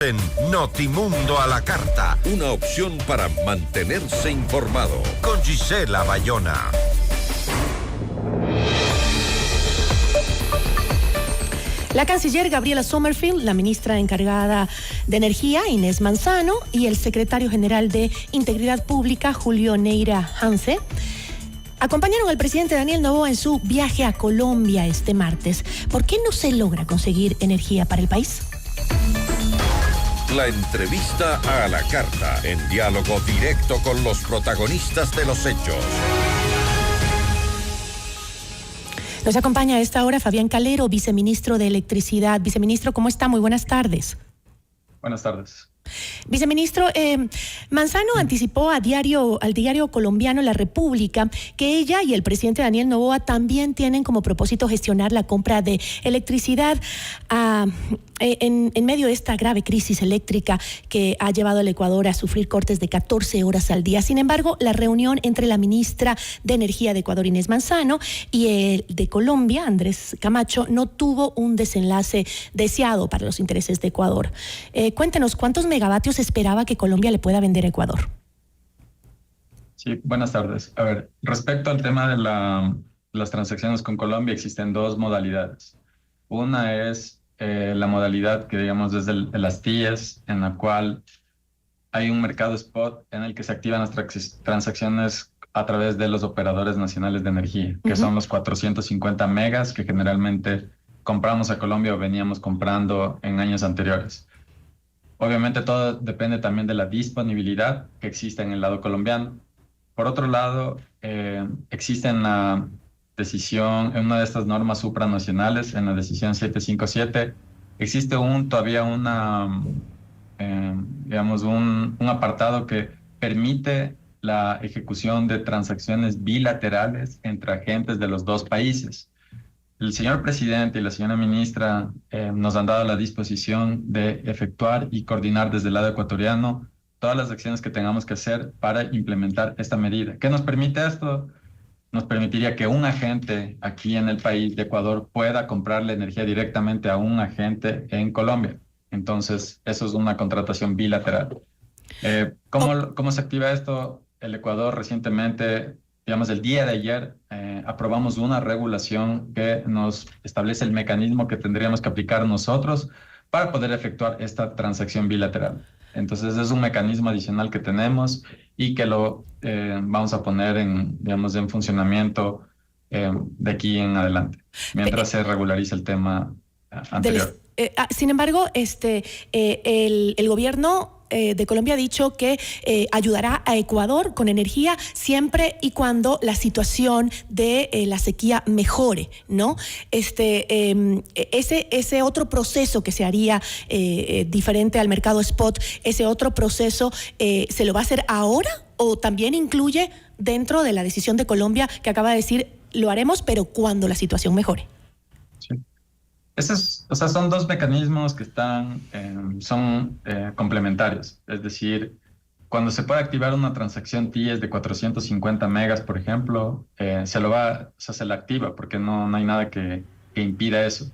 En Notimundo a la Carta. Una opción para mantenerse informado. Con Gisela Bayona. La canciller Gabriela Sommerfield, la ministra encargada de Energía, Inés Manzano, y el secretario general de Integridad Pública, Julio Neira Hanse, acompañaron al presidente Daniel Noboa en su viaje a Colombia este martes. ¿Por qué no se logra conseguir energía para el país? La entrevista a la carta, en diálogo directo con los protagonistas de los hechos. Nos acompaña a esta hora Fabián Calero, viceministro de Electricidad. Viceministro, ¿cómo está? Muy buenas tardes. Buenas tardes. Viceministro, Manzano anticipó al diario colombiano La República que ella y el presidente Daniel Noboa también tienen como propósito gestionar la compra de electricidad en medio de esta grave crisis eléctrica que ha llevado al Ecuador a sufrir cortes de 14 horas al día. Sin embargo, la reunión entre la ministra de Energía de Ecuador, Inés Manzano, y el de Colombia, Andrés Camacho, no tuvo un desenlace deseado para los intereses de Ecuador. Cuéntenos, ¿cuántos megavatios esperaba que Colombia le pueda vender a Ecuador? Sí, buenas tardes. A ver, respecto al tema de las transacciones con Colombia, existen dos modalidades. Una es la modalidad que digamos desde las TIEs, en la cual hay un mercado spot en el que se activan las transacciones a través de los operadores nacionales de energía, que son los 450 megas que generalmente compramos a Colombia o veníamos comprando en años anteriores. Obviamente todo depende también de la disponibilidad que existe en el lado colombiano. Por otro lado, existe en la decisión, en una de estas normas supranacionales, en la decisión 757, existe todavía un apartado que permite la ejecución de transacciones bilaterales entre agentes de los dos países. El señor presidente y la señora ministra nos han dado la disposición de efectuar y coordinar desde el lado ecuatoriano todas las acciones que tengamos que hacer para implementar esta medida. ¿Qué nos permite esto? Nos permitiría que un agente aquí en el país de Ecuador pueda comprarle energía directamente a un agente en Colombia. Entonces, eso es una contratación bilateral. ¿Cómo se activa esto? El Ecuador recientemente, digamos, el día de ayer, aprobamos una regulación que nos establece el mecanismo que tendríamos que aplicar nosotros para poder efectuar esta transacción bilateral. Entonces, es un mecanismo adicional que tenemos y que lo vamos a poner en funcionamiento de aquí en adelante, mientras se regulariza el tema anterior. Sin embargo, el gobierno de Colombia ha dicho que ayudará a Ecuador con energía siempre y cuando la situación de la sequía mejore, ¿no? Ese otro proceso que se haría diferente al mercado spot, ese otro proceso, ¿se lo va a hacer ahora o también incluye dentro de la decisión de Colombia que acaba de decir lo haremos pero cuando la situación mejore? Sí. Son dos mecanismos que son complementarios. Es decir, cuando se puede activar una transacción TIES de 450 megas, por ejemplo, se la activa porque no hay nada que impida eso.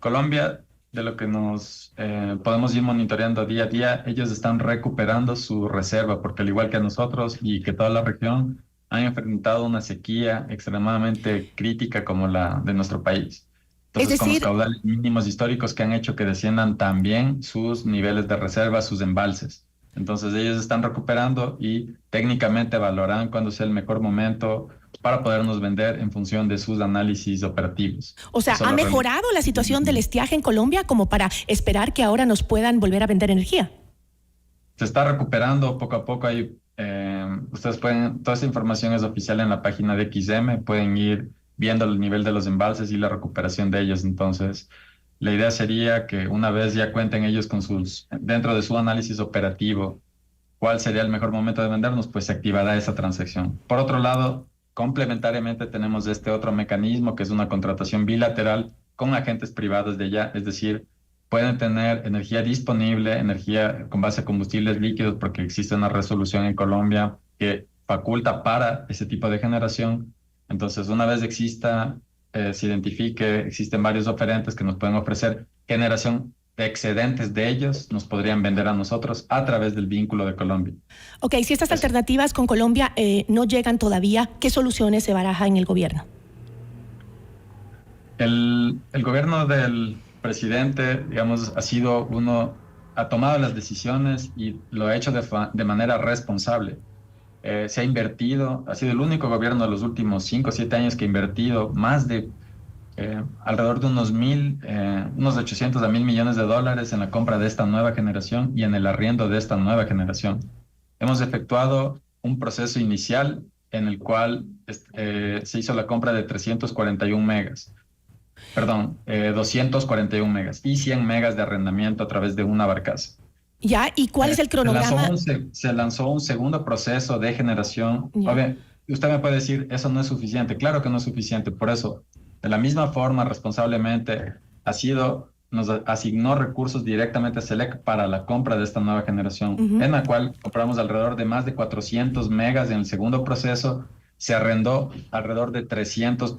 Colombia, de lo que nos podemos ir monitoreando día a día, ellos están recuperando su reserva porque al igual que nosotros y que toda la región han enfrentado una sequía extremadamente crítica como la de nuestro país. Entonces, con los caudales mínimos históricos que han hecho que desciendan también sus niveles de reserva, sus embalses. Entonces, ellos están recuperando y técnicamente valorarán cuándo sea el mejor momento para podernos vender en función de sus análisis operativos. O sea, ¿ha mejorado la situación del estiaje en Colombia como para esperar que ahora nos puedan volver a vender energía? Se está recuperando poco a poco. Ustedes toda esa información es oficial en la página de XM, pueden ir viendo el nivel de los embalses y la recuperación de ellos. Entonces, la idea sería que una vez ya cuenten ellos dentro de su análisis operativo, cuál sería el mejor momento de vendernos, pues se activará esa transacción. Por otro lado, complementariamente tenemos este otro mecanismo que es una contratación bilateral con agentes privados de allá, es decir, pueden tener energía disponible, energía con base a combustibles líquidos, porque existe una resolución en Colombia que faculta para ese tipo de generación. Entonces, una vez se identifique, existen varios oferentes que nos pueden ofrecer generación de excedentes de ellos nos podrían vender a nosotros a través del vínculo de Colombia. Ok, si estas alternativas con Colombia no llegan todavía, ¿qué soluciones se baraja en el gobierno? El gobierno del presidente, digamos, ha tomado las decisiones y lo ha hecho de manera responsable. Se ha invertido, ha sido el único gobierno de los últimos 5 o 7 años que ha invertido más de alrededor de unos 800 a 1.000 millones de dólares en la compra de esta nueva generación y en el arriendo de esta nueva generación. Hemos efectuado un proceso inicial en el cual se hizo la compra de 241 megas y 100 megas de arrendamiento a través de una barcaza. Ya, ¿y cuál es el cronograma? Se lanzó un segundo proceso de generación. Usted me puede decir, eso no es suficiente. Claro que no es suficiente. Por eso, de la misma forma, responsablemente, nos asignó recursos directamente a SELEC para la compra de esta nueva generación, en la cual compramos alrededor de más de 400 megas en el segundo proceso. Se arrendó alrededor de 300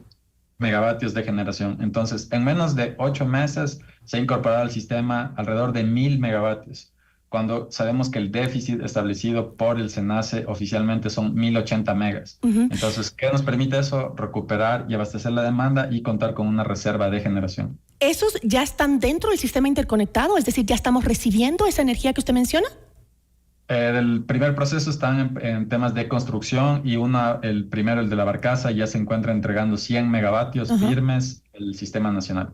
megavatios de generación. Entonces, en menos de 8 meses se ha incorporado al sistema alrededor de 1.000 megavatios, cuando sabemos que el déficit establecido por el SENACE oficialmente son 1.080 megas. Entonces, ¿qué nos permite eso? Recuperar y abastecer la demanda y contar con una reserva de generación. ¿Esos ya están dentro del sistema interconectado? Es decir, ¿ya estamos recibiendo esa energía que usted menciona? El primer proceso está en temas de construcción y el primero, el de la barcaza, ya se encuentra entregando 100 megavatios firmes el sistema nacional.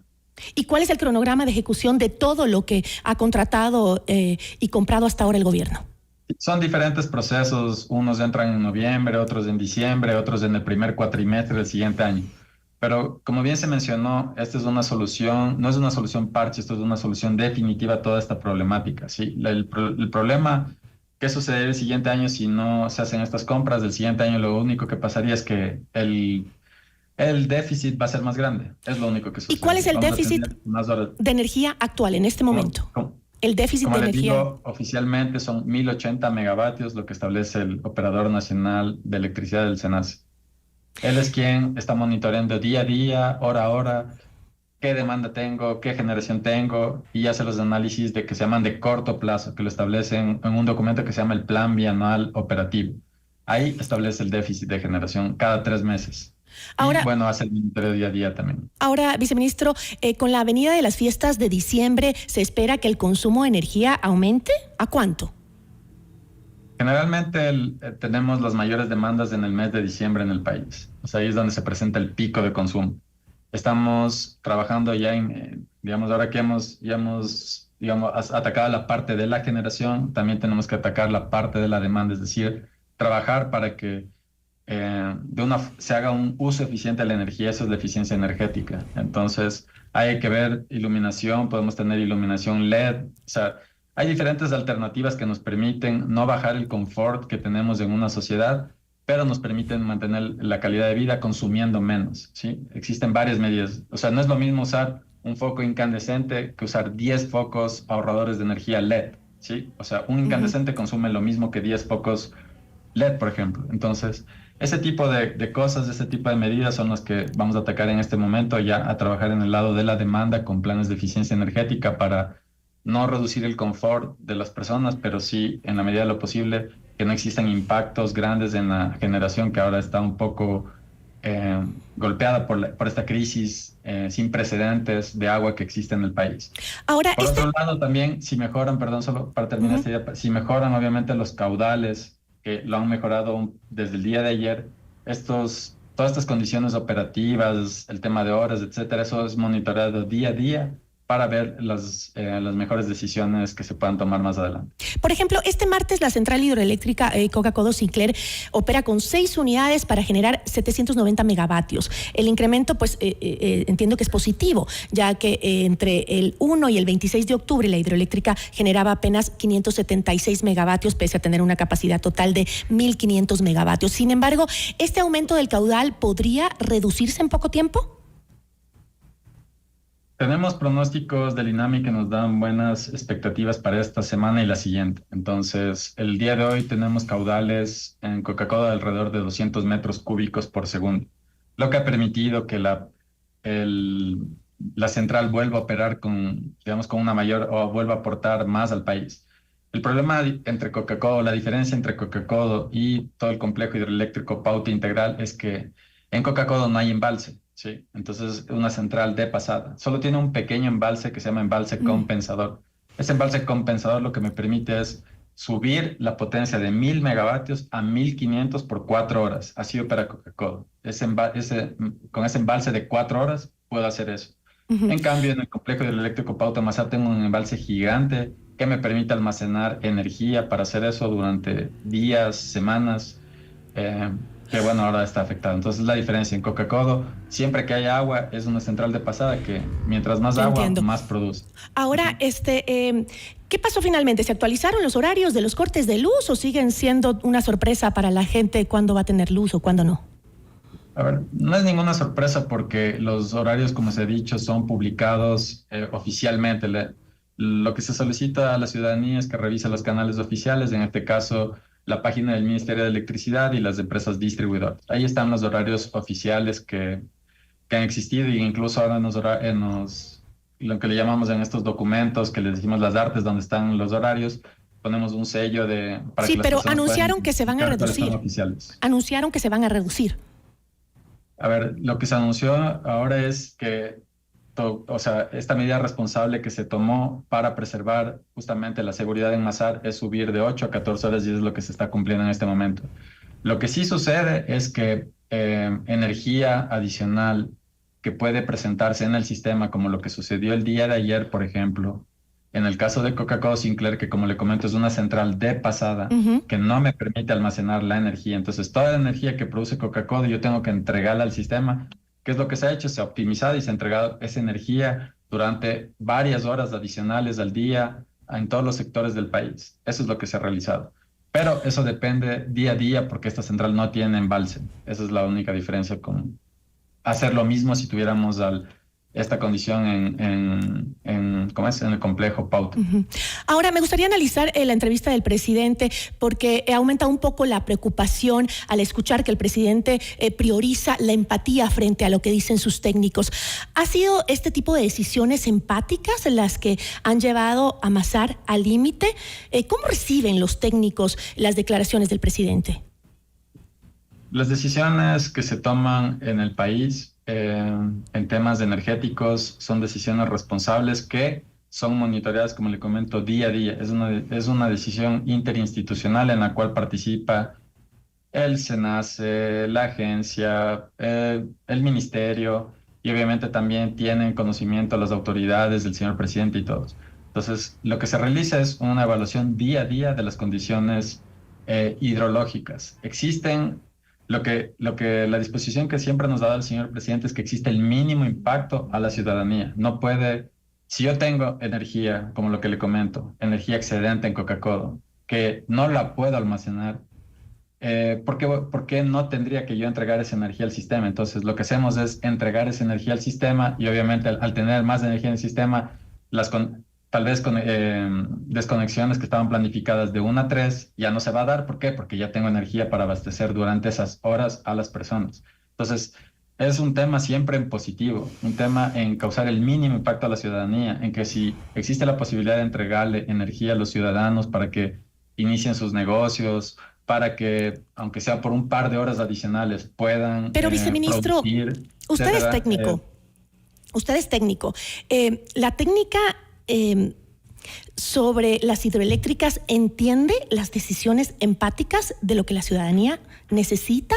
¿Y cuál es el cronograma de ejecución de todo lo que ha contratado y comprado hasta ahora el gobierno? Son diferentes procesos, unos entran en noviembre, otros en diciembre, otros en el primer cuatrimestre del siguiente año. Pero como bien se mencionó, esta es una solución, no es una solución parche, esto es una solución definitiva a toda esta problemática, ¿sí? El problema, ¿qué sucedería el siguiente año si no se hacen estas compras? El siguiente año lo único que pasaría es que el déficit va a ser más grande, es lo único que sucede. ¿Y cuál es el déficit de energía actual en este momento? El déficit de energía. Como les digo, oficialmente son 1.080 megavatios, lo que establece el Operador Nacional de Electricidad del SENACE. Él es quien está monitoreando día a día, hora a hora, qué demanda tengo, qué generación tengo, y hace los análisis que se llaman de corto plazo, que lo establecen en un documento que se llama el Plan Bianual Operativo. Ahí establece el déficit de generación cada 3 meses. Ahora, y hace el monitoreo día a día también. Ahora, viceministro, con la venida de las fiestas de diciembre, ¿se espera que el consumo de energía aumente? ¿A cuánto? Generalmente tenemos las mayores demandas en el mes de diciembre en el país. O sea, ahí es donde se presenta el pico de consumo. Estamos trabajando ya ahora que hemos atacado la parte de la generación, también tenemos que atacar la parte de la demanda, es decir, trabajar para que se haga un uso eficiente de la energía. Eso es la eficiencia energética. Entonces, hay que ver iluminación, podemos tener iluminación LED, o sea, hay diferentes alternativas que nos permiten no bajar el confort que tenemos en una sociedad, pero nos permiten mantener la calidad de vida consumiendo menos, ¿sí? Existen varias medidas. O sea, no es lo mismo usar un foco incandescente que usar 10 focos ahorradores de energía LED, ¿sí? O sea, un incandescente consume lo mismo que 10 focos LED, por ejemplo. Entonces, ese tipo de cosas, ese tipo de medidas son las que vamos a atacar en este momento, ya a trabajar en el lado de la demanda con planes de eficiencia energética para no reducir el confort de las personas, pero sí, en la medida de lo posible, que no existan impactos grandes en la generación que ahora está un poco golpeada por esta crisis sin precedentes de agua que existe en el país. Ahora, por otro lado, también, si mejoran, perdón, solo para terminar esta idea, si mejoran obviamente los caudales, que lo han mejorado desde el día de ayer, todas estas condiciones operativas, el tema de horas, etcétera, eso es monitoreado día a día para ver las mejores decisiones que se puedan tomar más adelante. Por ejemplo, este martes la central hidroeléctrica Coca-Codo Sinclair opera con 6 unidades para generar 790 megavatios. El incremento, pues, entiendo que es positivo, ya que entre el 1 y el 26 de octubre la hidroeléctrica generaba apenas 576 megavatios, pese a tener una capacidad total de 1.500 megavatios. Sin embargo, ¿este aumento del caudal podría reducirse en poco tiempo? Tenemos pronósticos del INAMI que nos dan buenas expectativas para esta semana y la siguiente. Entonces, el día de hoy tenemos caudales en Coca-Cola de alrededor de 200 metros cúbicos por segundo, lo que ha permitido que la central vuelva a operar con, digamos, con una mayor, o vuelva a aportar más al país. El problema entre Coca-Cola, la diferencia entre Coca-Cola y todo el complejo hidroeléctrico Pauta Integral es que en Coca-Cola no hay embalse, ¿sí? Entonces, una central de pasada. Solo tiene un pequeño embalse que se llama embalse compensador. Ese embalse compensador lo que me permite es subir la potencia de 1000 megavatios a 1500 por 4 horas. Así opera Coca-Cola. Con ese embalse de 4 horas puedo hacer eso. En cambio, en el complejo hidroeléctrico Pauta Masar tengo un embalse gigante que me permite almacenar energía para hacer eso durante días, semanas, que bueno, ahora está afectado. Entonces la diferencia en Coca-Cola, siempre que haya agua, es una central de pasada que mientras más agua, más produce. Ahora, ¿qué pasó finalmente? ¿Se actualizaron los horarios de los cortes de luz o siguen siendo una sorpresa para la gente cuándo va a tener luz o cuándo no? A ver, no es ninguna sorpresa porque los horarios, como se ha dicho, son publicados oficialmente. Lo que se solicita a la ciudadanía es que revise los canales oficiales, en este caso la página del Ministerio de Electricidad y las empresas distribuidoras. Ahí están los horarios oficiales que han existido, e incluso ahora lo que le llamamos en estos documentos, que les decimos las artes donde están los horarios, ponemos un sello para sí, pero anunciaron que se van a reducir. Anunciaron que se van a reducir. A ver, lo que se anunció ahora es que esta medida responsable que se tomó para preservar justamente la seguridad en Masar es subir de 8 a 14 horas y es lo que se está cumpliendo en este momento. Lo que sí sucede es que energía adicional que puede presentarse en el sistema, como lo que sucedió el día de ayer, por ejemplo, en el caso de Coca-Cola Sinclair, que como le comento es una central de pasada, que no me permite almacenar la energía. Entonces toda la energía que produce Coca-Cola yo tengo que entregarla al sistema. ¿Qué es lo que se ha hecho? Se ha optimizado y se ha entregado esa energía durante varias horas adicionales al día en todos los sectores del país. Eso es lo que se ha realizado. Pero eso depende día a día porque esta central no tiene embalse. Esa es la única diferencia con hacer lo mismo si tuviéramos esta condición en el complejo Pauta. Ahora, me gustaría analizar la entrevista del presidente porque aumenta un poco la preocupación al escuchar que el presidente prioriza la empatía frente a lo que dicen sus técnicos. ¿Ha sido este tipo de decisiones empáticas las que han llevado a Masar al límite? ¿Cómo reciben los técnicos las declaraciones del presidente? Las decisiones que se toman en el país en temas energéticos son decisiones responsables que son monitoreadas, como le comento, día a día. Es una decisión interinstitucional en la cual participa el SENACE, la agencia, el ministerio y obviamente también tienen conocimiento las autoridades del señor presidente y todos. Entonces, lo que se realiza es una evaluación día a día de las condiciones hidrológicas. Existen la disposición que siempre nos ha dado el señor presidente es que existe el mínimo impacto a la ciudadanía. No puede, si yo tengo energía, como lo que le comento, energía excedente en Coca-Cola, que no la puedo almacenar, ¿por qué no tendría que yo entregar esa energía al sistema? Entonces, lo que hacemos es entregar esa energía al sistema y obviamente al tener más energía en el sistema, tal vez con desconexiones que estaban planificadas de 1 a 3 ya no se va a dar. ¿Por qué? Porque ya tengo energía para abastecer durante esas horas a las personas. Entonces, es un tema siempre en positivo, un tema en causar el mínimo impacto a la ciudadanía, en que si existe la posibilidad de entregarle energía a los ciudadanos para que inicien sus negocios, para que, aunque sea por un par de horas adicionales, puedan Pero, viceministro, producir, usted es técnico. Usted es técnico. La técnica sobre las hidroeléctricas entiende las decisiones empáticas de lo que la ciudadanía necesita.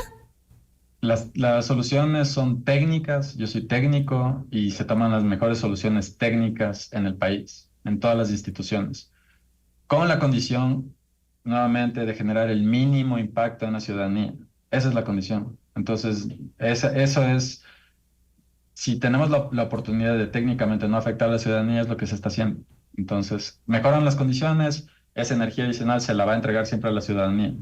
Las soluciones son técnicas, yo soy técnico y se toman las mejores soluciones técnicas en el país, en todas las instituciones, con la condición nuevamente de generar el mínimo impacto en la ciudadanía. Esa es la condición. Entonces, eso es, si tenemos la oportunidad de técnicamente no afectar a la ciudadanía, es lo que se está haciendo. Entonces, mejoran las condiciones, esa energía adicional se la va a entregar siempre a la ciudadanía.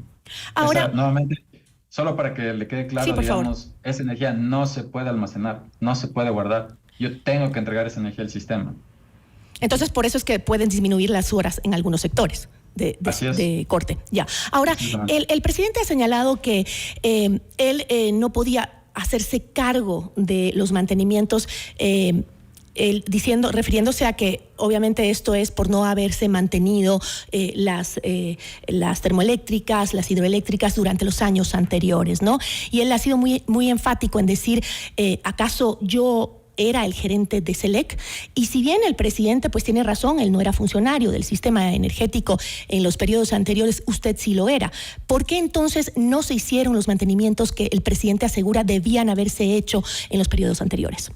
Ahora, nuevamente, solo para que le quede claro, sí, digamos, esa energía no se puede almacenar, no se puede guardar. Yo tengo que entregar esa energía al sistema. Entonces, por eso es que pueden disminuir las horas en algunos sectores de corte. Ya. Ahora, el presidente ha señalado que él no podía hacerse cargo de los mantenimientos refiriéndose a que obviamente esto es por no haberse mantenido las termoeléctricas, las hidroeléctricas durante los años anteriores, ¿no? Y él ha sido muy, muy enfático en decir, ¿acaso yo era el gerente de SELEC? Y si bien el presidente pues tiene razón, él no era funcionario del sistema energético en los periodos anteriores, usted sí lo era. ¿Por qué entonces no se hicieron los mantenimientos que el presidente asegura debían haberse hecho en los periodos anteriores?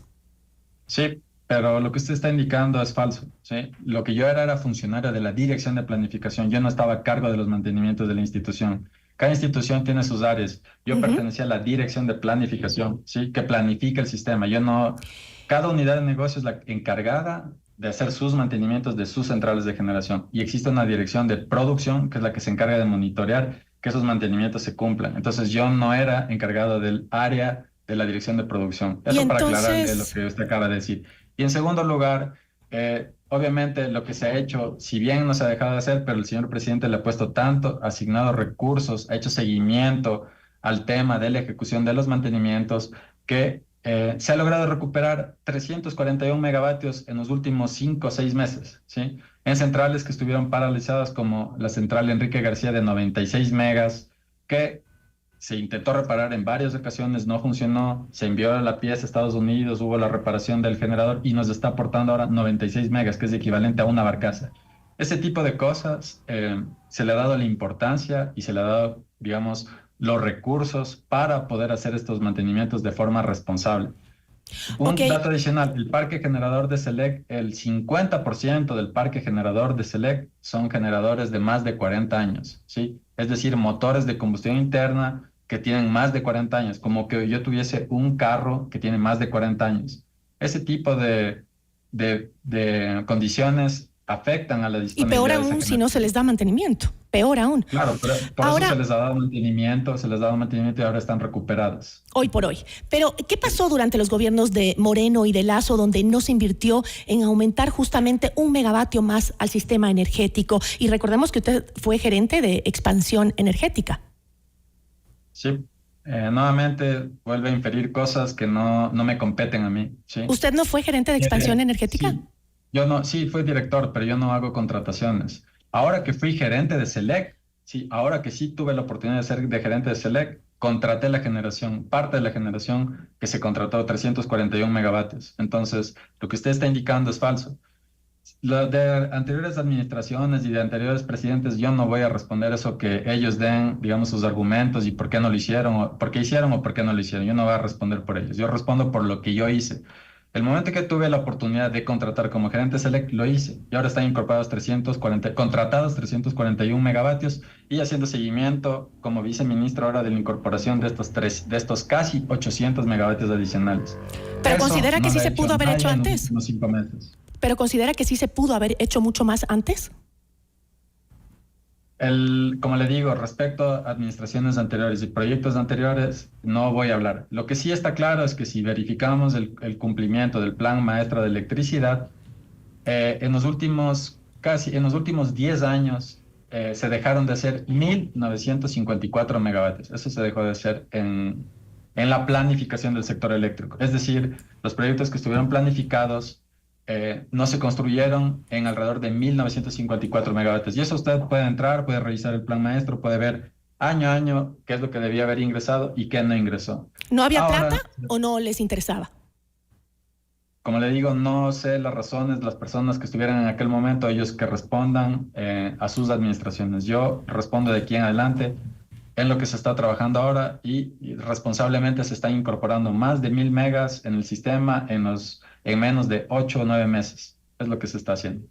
Sí, pero lo que usted está indicando es falso, ¿sí? Lo que yo era funcionario de la Dirección de Planificación, yo no estaba a cargo de los mantenimientos de la institución. Cada institución tiene sus áreas. Yo pertenecía a la Dirección de Planificación, ¿sí? Que planifica el sistema. Cada unidad de negocio es la encargada de hacer sus mantenimientos de sus centrales de generación. Y existe una dirección de producción que es la que se encarga de monitorear que esos mantenimientos se cumplan. Entonces yo no era encargado del área de la dirección de producción. Eso para aclararle lo que usted acaba de decir. Y en segundo lugar, obviamente lo que se ha hecho, si bien no se ha dejado de hacer, pero el señor presidente le ha puesto tanto, ha asignado recursos, ha hecho seguimiento al tema de la ejecución de los mantenimientos, que se ha logrado recuperar 341 megavatios en los últimos 5 o 6 meses, ¿sí? En centrales que estuvieron paralizadas, como la central Enrique García de 96 megas, que se intentó reparar en varias ocasiones, no funcionó, se envió la pieza a Estados Unidos, hubo la reparación del generador y nos está aportando ahora 96 megas, que es equivalente a una barcaza. Ese tipo de cosas se le ha dado la importancia y se le ha dado, digamos, los recursos para poder hacer estos mantenimientos de forma responsable. Un dato adicional, el parque generador de SELEC, el 50% del parque generador de SELEC son generadores de más de 40 años, ¿sí? Es decir, motores de combustión interna que tienen más de 40 años, como que yo tuviese un carro que tiene más de 40 años. Ese tipo de condiciones afectan a la disponibilidad. Y peor aún si no se les da mantenimiento, peor aún. Claro, pero por ahora, eso se les ha dado mantenimiento y ahora están recuperadas. Hoy por hoy. Pero, ¿qué pasó durante los gobiernos de Moreno y de Lasso, donde no se invirtió en aumentar justamente 1 megavatio más al sistema energético? Y recordemos que usted fue gerente de expansión energética. Sí. Nuevamente vuelve a inferir cosas que no me competen a mí, ¿sí? ¿Usted no fue gerente de expansión energética? Sí. Yo no, sí, fui director, pero yo no hago contrataciones. Ahora que fui gerente de SELEC, sí, ahora que sí tuve la oportunidad de ser de gerente de SELEC, contraté la generación, parte de la generación que se contrató, 341 megavatios. Entonces, lo que usted está indicando es falso. Lo de anteriores administraciones y de anteriores presidentes, yo no voy a responder eso que ellos den, digamos, sus argumentos y por qué no lo hicieron, o por qué hicieron o por qué no lo hicieron. Yo no voy a responder por ellos. Yo respondo por lo que yo hice. El momento que tuve la oportunidad de contratar como gerente SELEC, lo hice. Y ahora están contratados 341 megavatios y haciendo seguimiento como viceministro ahora de la incorporación de estos casi 800 megavatios adicionales. ¿Pero considera que sí se pudo haber hecho antes? En los 5 meses. ¿Pero considera que sí se pudo haber hecho mucho más antes? Como le digo, respecto a administraciones anteriores y proyectos anteriores, no voy a hablar. Lo que sí está claro es que si verificamos el cumplimiento del Plan Maestro de Electricidad, en los últimos 10 años se dejaron de hacer 1.954 megavatios. Eso se dejó de hacer en la planificación del sector eléctrico. Es decir, los proyectos que estuvieron planificados no se construyeron en alrededor de 1.954 megavatios. Y eso usted puede entrar, puede revisar el plan maestro, puede ver año a año qué es lo que debía haber ingresado y qué no ingresó. ¿No había plata o no les interesaba? Como le digo, no sé las razones, las personas que estuvieran en aquel momento, ellos que respondan a sus administraciones. Yo respondo de aquí en adelante en lo que se está trabajando ahora y responsablemente se están incorporando más de 1.000 megas en el sistema en menos de 8 o 9 meses. Es lo que se está haciendo.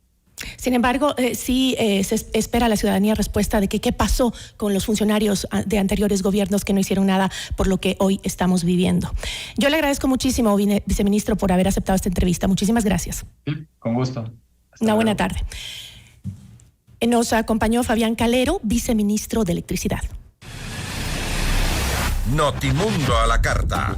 Sin embargo, sí se espera a la ciudadanía respuesta de que qué pasó con los funcionarios de anteriores gobiernos que no hicieron nada por lo que hoy estamos viviendo. Yo le agradezco muchísimo, viceministro, por haber aceptado esta entrevista. Muchísimas gracias. Sí, con gusto. Una buena tarde. Nos acompañó Fabián Calero, viceministro de Electricidad. Notimundo a la carta.